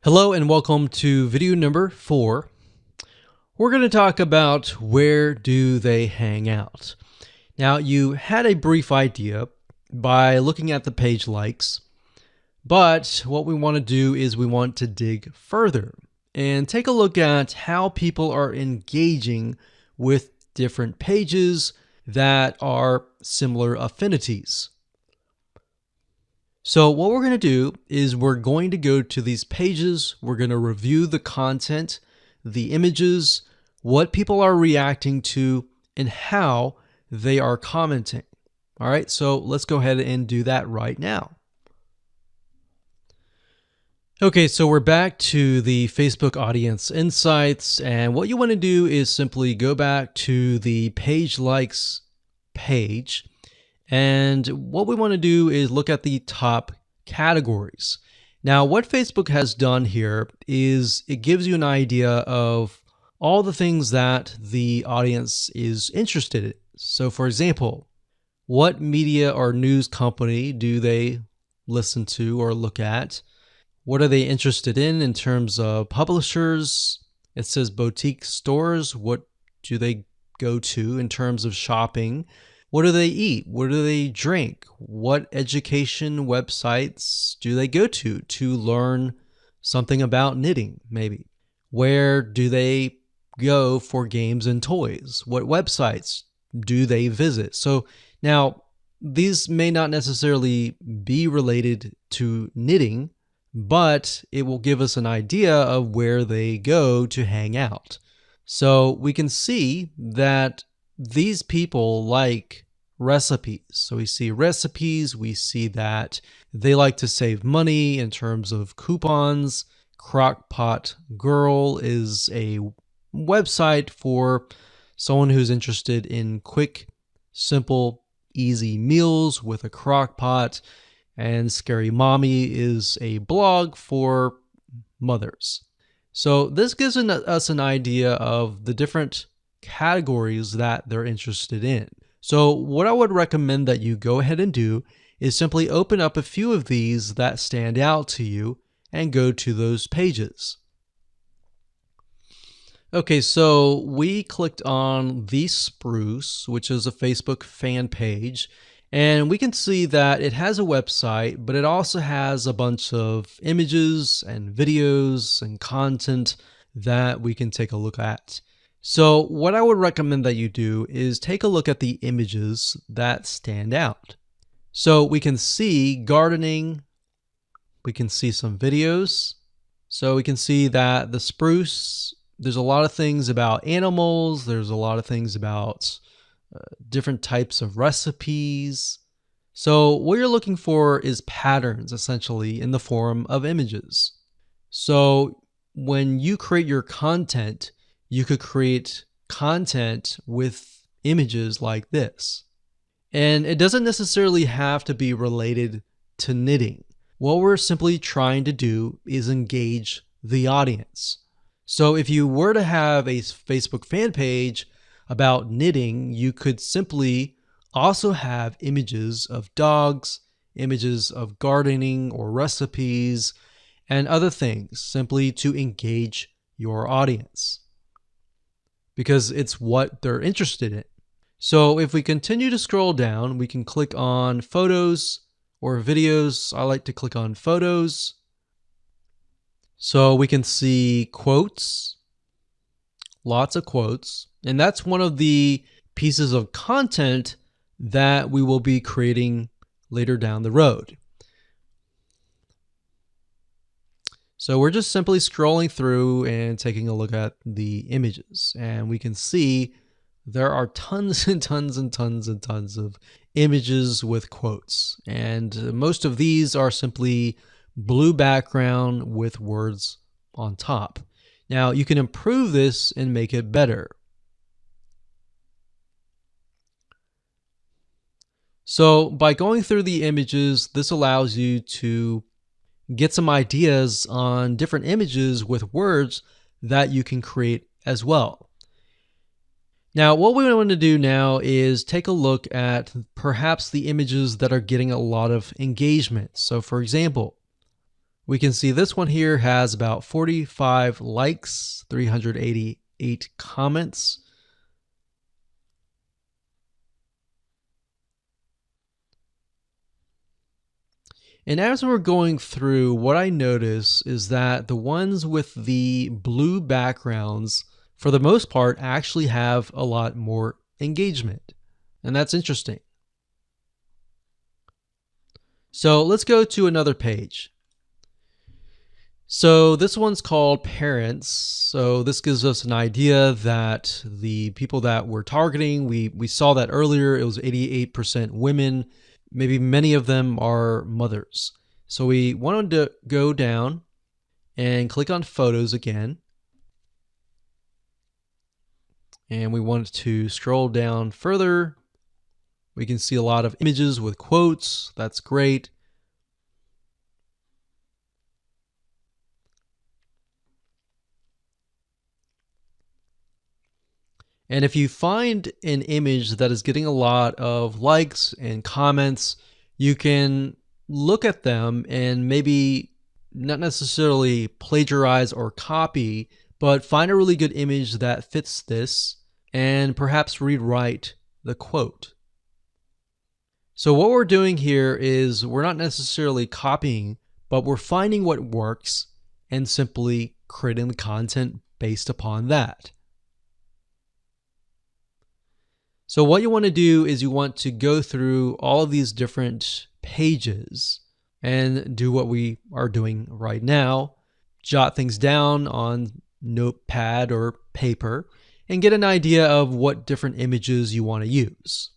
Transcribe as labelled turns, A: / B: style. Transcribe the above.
A: Hello and welcome to video number 4. We're going to talk about where do they hang out. Now, you had a brief idea by looking at the page likes, but what we want to do is we want to dig further and take a look at how people are engaging with different pages that are similar affinities. So what we're going to do is we're going to go to these pages, we're going to review the content, the images, what people are reacting to, and how they are commenting. All right, so let's go ahead and do that right now. Okay, so we're back to the Facebook Audience Insights, and what you want to do is simply go back to the page likes page. And what we want to do is look at the top categories. Now, what Facebook has done here is it gives you an idea of all the things that the audience is interested in. So, for example, what media or news company do they listen to or look at? What are they interested in terms of publishers? It says boutique stores. What do they go to in terms of shopping? What do they eat? What do they drink? What education websites do they go to learn something about knitting, maybe? Where do they go for games and toys? What websites do they visit? So now, these may not necessarily be related to knitting, but it will give us an idea of where they go to hang out. So we can see that these people like recipes. So we see recipes, we see that they like to save money in terms of coupons. Crockpot Girl is a website for someone who's interested in quick, simple, easy meals with a crock pot. And Scary Mommy is a blog for mothers. So this gives us an idea of the different categories that they're interested in. So what I would recommend that you go ahead and do is simply open up a few of these that stand out to you and go to those pages. Okay, so we clicked on The Spruce, which is a Facebook fan page, and we can see that it has a website, but it also has a bunch of images and videos and content that we can take a look at. So what I would recommend that you do is take a look at the images that stand out. So we can see gardening, we can see some videos. So we can see that the spruce, there's a lot of things about animals, there's a lot of things about different types of recipes. So what you're looking for is patterns, essentially, in the form of images. So when you create your content, you could create content with images like this. And it doesn't necessarily have to be related to knitting. What we're simply trying to do is engage the audience. So if you were to have a Facebook fan page about knitting, you could simply also have images of dogs, images of gardening or recipes, and other things, simply to engage your audience, because it's what they're interested in. So if we continue to scroll down, we can click on photos or videos. I like to click on photos. So we can see quotes, lots of quotes, and that's one of the pieces of content that we will be creating later down the road. So we're just simply scrolling through and taking a look at the images, and we can see there are tons and tons and tons and tons of images with quotes, and most of these are simply blue background with words on top. Now you can improve this and make it better. So by going through the images, this allows you to get some ideas on different images with words that you can create as well. Now, what we want to do now is take a look at perhaps the images that are getting a lot of engagement. So for example, We can see this one here has about 45 likes, 388 comments. And as we're going through, what I notice is that the ones with the blue backgrounds, for the most part, actually have a lot more engagement. And that's interesting. So let's go to another page. So this one's called Parents. So this gives us an idea that the people that we're targeting, we saw that earlier, it was 88% women. Maybe many of them are mothers. So we wanted to go down and click on Photos again. And we want to scroll down further. We can see a lot of images with quotes. That's great. And if you find an image that is getting a lot of likes and comments, you can look at them and maybe not necessarily plagiarize or copy, but find a really good image that fits this and perhaps rewrite the quote. So what we're doing here is we're not necessarily copying, but we're finding what works and simply creating the content based upon that. So what you want to do is you want to go through all of these different pages and do what we are doing right now. Jot things down on notepad or paper and get an idea of what different images you want to use.